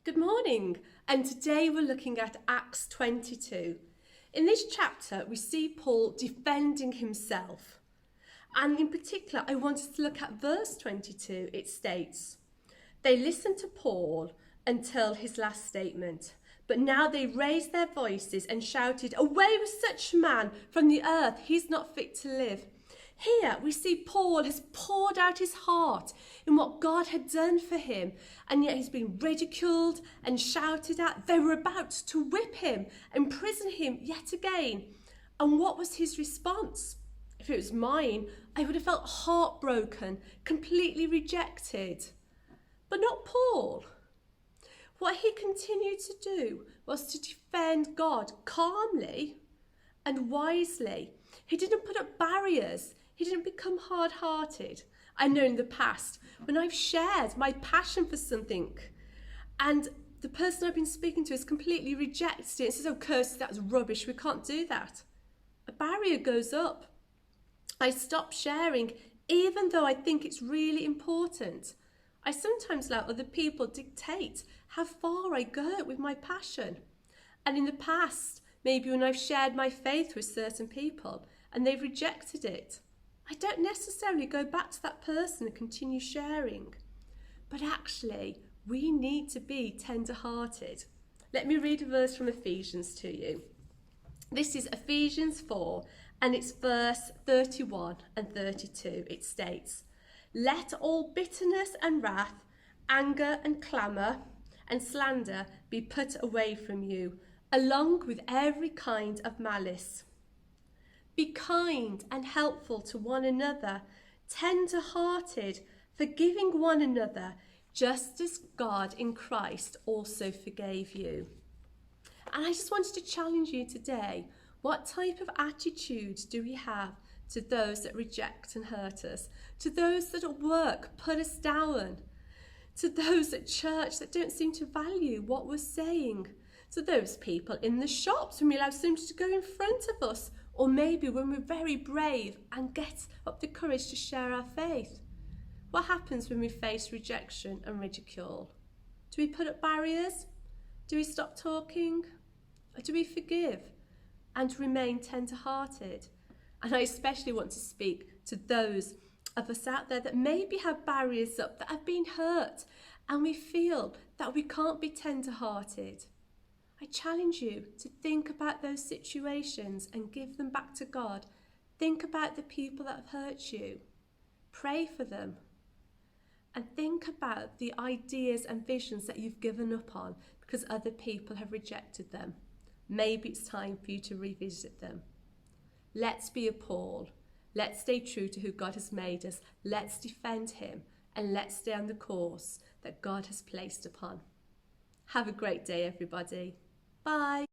Good morning, and today we're looking at Acts 22. In this chapter, we see Paul defending himself. And in particular, I wanted to look at verse 22. It states, "They listened to Paul until his last statement, but now they raised their voices and shouted, 'Away with such a man from the earth, he's not fit to live.'" Here we see Paul has poured out his heart in what God had done for him, and yet he's been ridiculed and shouted at. They were about to whip him, imprison him yet again. And what was his response? If it was mine, I would have felt heartbroken, completely rejected. But not Paul. What he continued to do was to defend God calmly and wisely. He didn't put up barriers. He didn't become hard-hearted. I know in the past, when I've shared my passion for something and the person I've been speaking to has completely rejected it and says, "Oh, Kirsty, that's rubbish, we can't do that." A barrier goes up. I stop sharing even though I think it's really important. I sometimes let other people dictate how far I go with my passion. And in the past, maybe when I've shared my faith with certain people and they've rejected it, I don't necessarily go back to that person and continue sharing. But actually, we need to be tender-hearted. Let me read a verse from Ephesians to you. This is Ephesians 4, and it's verse 31 and 32. It states, "Let all bitterness and wrath, anger and clamour and slander be put away from you, along with every kind of malice. Be kind and helpful to one another, tender-hearted, forgiving one another, just as God in Christ also forgave you." And I just wanted to challenge you today. What type of attitude do we have to those that reject and hurt us? To those that at work put us down? To those at church that don't seem to value what we're saying? To those people in the shops when we allow somebody to go in front of us? Or maybe when we're very brave and get up the courage to share our faith? What happens when we face rejection and ridicule? Do we put up barriers? Do we stop talking? Or do we forgive and remain tender-hearted? And I especially want to speak to those of us out there that maybe have barriers up, that have been hurt, and we feel that we can't be tender-hearted. I challenge you to think about those situations and give them back to God. Think about the people that have hurt you. Pray for them. And think about the ideas and visions that you've given up on because other people have rejected them. Maybe it's time for you to revisit them. Let's be a Paul. Let's stay true to who God has made us. Let's defend him, and let's stay on the course that God has placed upon. Have a great day, everybody. Bye.